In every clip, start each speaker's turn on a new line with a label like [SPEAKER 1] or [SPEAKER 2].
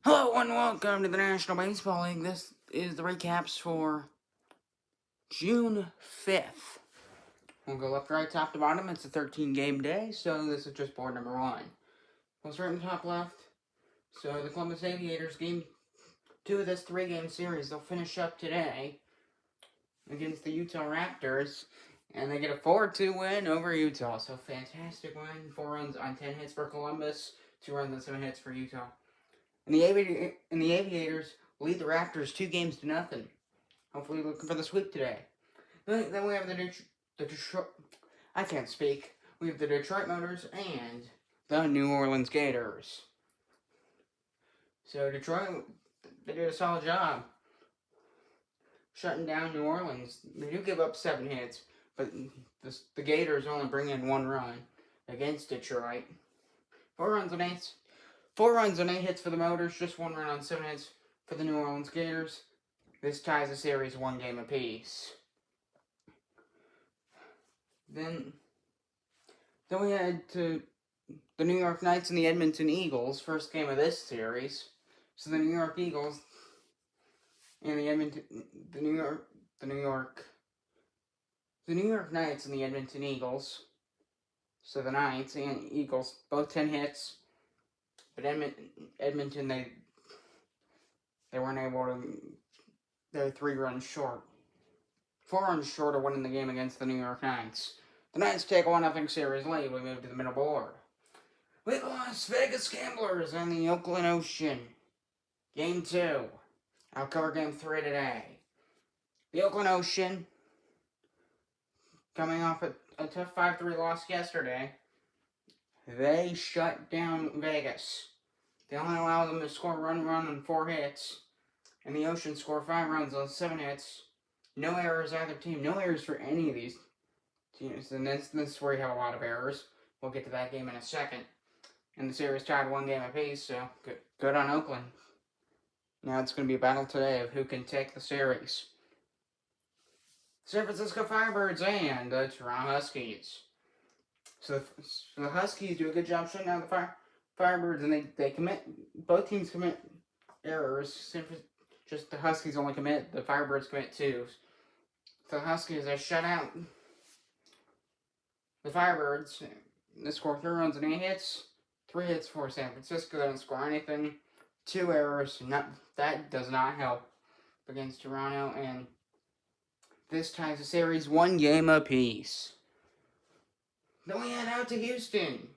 [SPEAKER 1] Hello and welcome to the National Baseball League. This is the recaps for June 5th. We'll go left, right, top to bottom. It's a 13-game day, so this is just board number 1. We'll start in the top left. So the Columbus Aviators, game 2 of this 3-game series. They'll finish up today against the Utah Raptors, and they get a 4-2 win over Utah. So fantastic win. 4 runs on 10 hits for Columbus, 2 runs on 7 hits for Utah. And the Aviators lead the Raptors 2-0. Hopefully looking for the sweep today. Then we have the Detroit... I can't speak. We have the Detroit Motors and the New Orleans Gators. So Detroit, they did a solid job shutting down New Orleans. They do give up 7 hits, but the Gators only bring in 1 run against Detroit. 4 runs on 8 hits for the Motors, just 1 run on 7 hits for the New Orleans Gators. This ties the series 1 game apiece. Then we head to the New York Knights and the Edmonton Eagles, first game of this series. So the New York Eagles and the New York Knights and the Edmonton Eagles. So the Knights and Eagles, both 10 hits. But Edmonton, they weren't able to. They're 3 runs short. 4 runs short of winning the game against the New York Knights. The Knights take a 1-0 series lead. We move to the middle board. We have Las Vegas Gamblers and the Oakland Ocean. Game 2. I'll cover Game 3 today. The Oakland Ocean, coming off a tough 5-3 loss yesterday, they shut down Vegas. They only allow them to score 1 run on 4 hits. And the Ocean score 5 runs on 7 hits. No errors either team. No errors for any of these teams. And this is where you have a lot of errors. We'll get to that game in a second. And the series tied 1 game apiece, so good on Oakland. Now it's going to be a battle today of who can take the series. San Francisco Firebirds and the Toronto Huskies. So the Huskies do a good job shutting down the Firebirds, and they commit. Both teams commit errors. Just the Huskies only commit. The Firebirds commit 2. So the Huskies, they shut out the Firebirds. They score 3 runs and 8 hits. 3 hits for San Francisco. They don't score anything. 2 errors. That does not help against Toronto. And this ties the series 1 game apiece. Then we head out to Houston.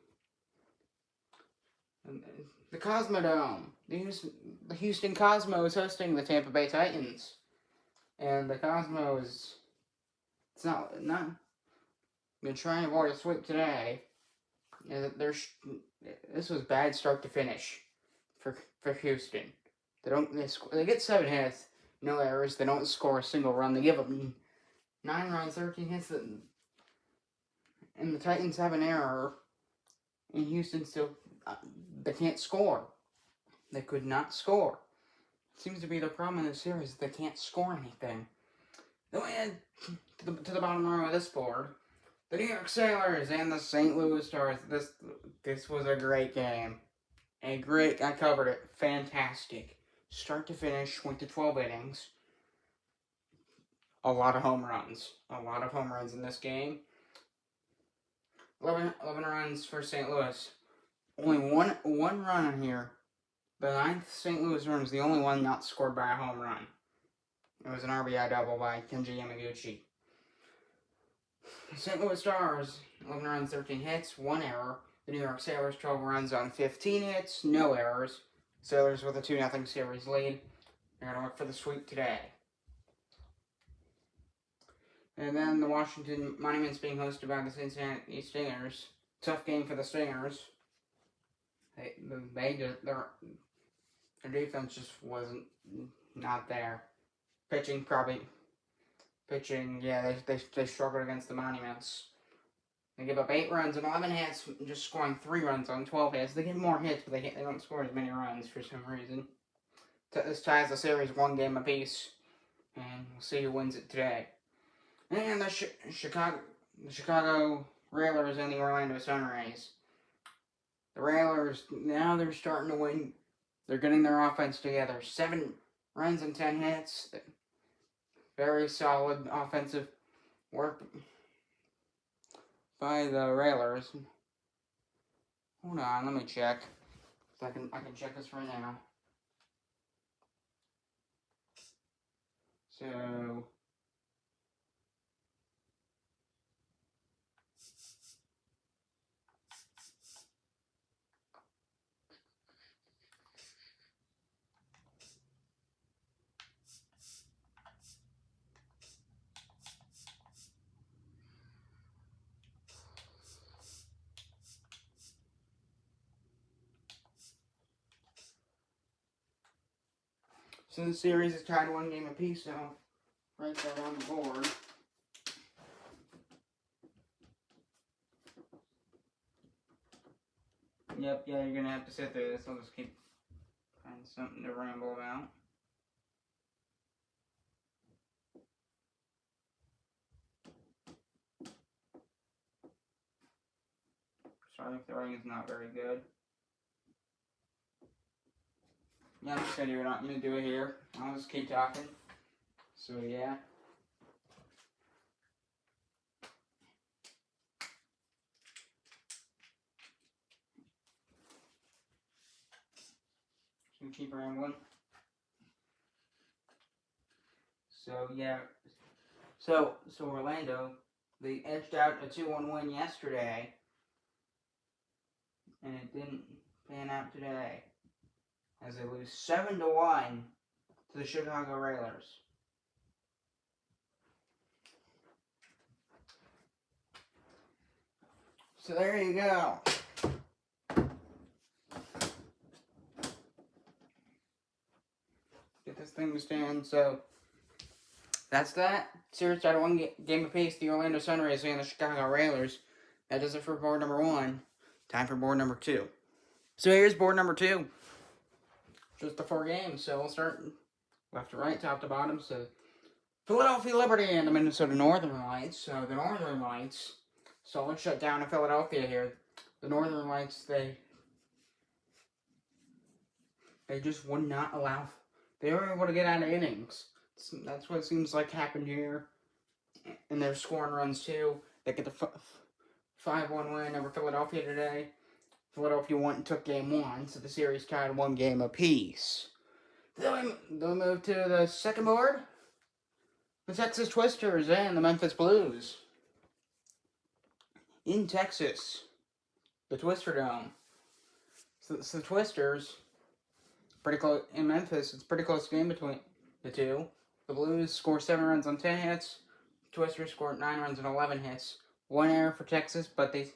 [SPEAKER 1] The Cosmodome. The Houston Cosmos hosting the Tampa Bay Titans. And the Cosmos, it's not going to try and avoid a sweep today. This was bad start to finish for Houston. They get 7 hits, no errors. They don't score a single run. They give up 9 runs, 13 hits. And the Titans have an error. And Houston still, they can't score. They could not score. Seems to be the problem in this series. They can't score anything. Then we head to the bottom row of this board. The New York Sailors and the St. Louis Stars. This was a great game. I covered it. Fantastic. Start to finish, went to 12 innings. A lot of home runs. A lot of home runs in this game. 11 runs for St. Louis. Only one run in here. The 9th St. Louis run is the only one not scored by a home run. It was an RBI double by Kenji Yamaguchi. St. Louis Stars, 11 runs, 13 hits, 1 error. The New York Sailors, 12 runs on 15 hits, no errors. Sailors with a 2-0 series lead. They're going to look for the sweep today. And then the Washington Monuments being hosted by the Cincinnati Stingers. Tough game for the Stingers. Their defense just wasn't not there. Pitching, yeah, they struggled against the Monuments. They give up 8 runs and 11 hits, just scoring 3 runs on 12 hits. They get more hits, but they don't score as many runs for some reason. This ties the series 1 game apiece, and we'll see who wins it today. And the Chicago Railers and the Orlando Sunrays. The Railers, now they're starting to win. They're getting their offense together. 7 runs and 10 hits. Very solid offensive work by the Railers. Hold on, let me check. I can check this right now. So the series is tied 1 game apiece, so right there on the board. Yep, yeah, you're gonna have to sit through this. I'll just keep finding something to ramble about. Sorry if the writing is not very good. Yeah, I'm just gonna do it. I'm gonna do it here. I'll just keep talking. So yeah. Just gonna keep rambling. So yeah. So Orlando, they edged out a 2-1 win yesterday, and it didn't pan out today, as they lose 7-1 to the Chicago Railers. So there you go. Get this thing to stand. So that's that. Series tied 1 game apiece. The Orlando Sunrays and the Chicago Railers. That does it for board number 1. Time for board number 2. So here's board number 2. Just the 4 games. So we'll start left to right, top to bottom. So Philadelphia Liberty and the Minnesota Northern Lights. So the Northern Lights, solid shutdown in Philadelphia here. The Northern Lights, they just would not allow. They were able to get out of innings. That's what it seems like happened here. And they're scoring runs too. They get the 5-1 win over Philadelphia today. Philadelphia went and took game 1, so the series tied 1 game apiece. Then they'll move to the second board. The Texas Twisters and the Memphis Blues. In Texas, the Twister Dome. So the Twisters, pretty close. In Memphis, it's a pretty close game between the two. The Blues score 7 runs on 10 hits. The Twisters scored 9 runs on 11 hits. 1 error for Texas, but they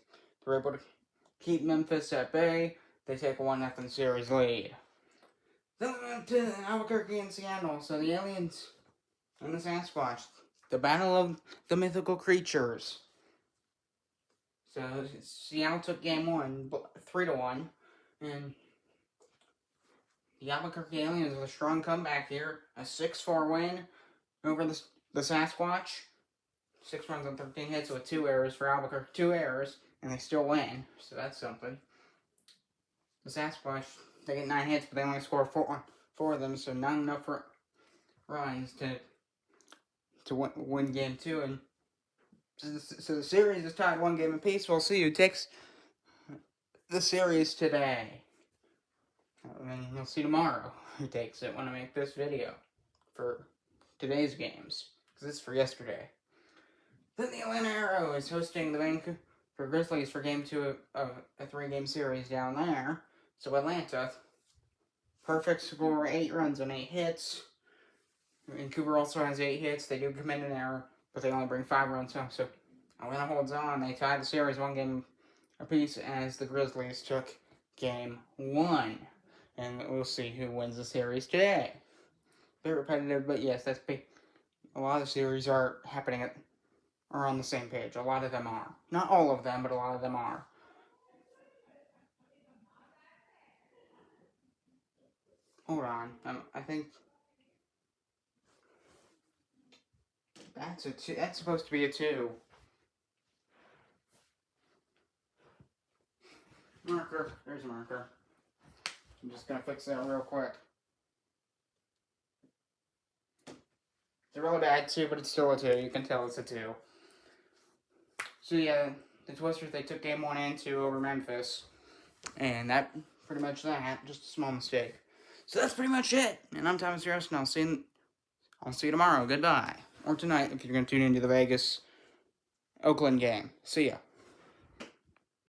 [SPEAKER 1] were able to keep Memphis at bay. They take a 1-0 series lead. Then we move to Albuquerque and Seattle. So the Aliens and the Sasquatch. The battle of the mythical creatures. So Seattle took game 1, 3-1. And the Albuquerque Aliens with a strong comeback here. A 6-4 win over the Sasquatch. 6 runs on 13 hits with 2 errors for Albuquerque. 2 errors, and they still win. So that's something. The Sasquatch, they get 9 hits, but they only score 4 of them, so not enough runs to win game 2. And so the series is tied 1 game apiece. We'll see who takes the series today. And you'll see tomorrow who takes it when I make this video for today's games, because this is for yesterday. Then the Atlanta Arrow is hosting the Vancouver Grizzlies for game 2 of a 3-game series down there. So Atlanta, perfect score, 8 runs on 8 hits. Vancouver also has 8 hits. They do commit an error, but they only bring 5 runs home. So Atlanta holds on. They tied the series 1 game apiece as the Grizzlies took game 1. And we'll see who wins the series today. A bit repetitive, but yes, that's big. A lot of the series are happening are on the same page. A lot of them are. Not all of them, but a lot of them are. Hold on. I think that's a 2. That's supposed to be a 2. Marker. There's a marker. I'm just gonna fix that real quick. It's a really bad 2, but it's still a 2. You can tell it's a 2. So yeah, the Twisters, they took game 1 and 2 over Memphis. And that, pretty much that, just a small mistake. So that's pretty much it. And I'm Thomas Harris, and I'll see you tomorrow. Goodbye. Or tonight, if you're going to tune into the Vegas-Oakland game. See ya.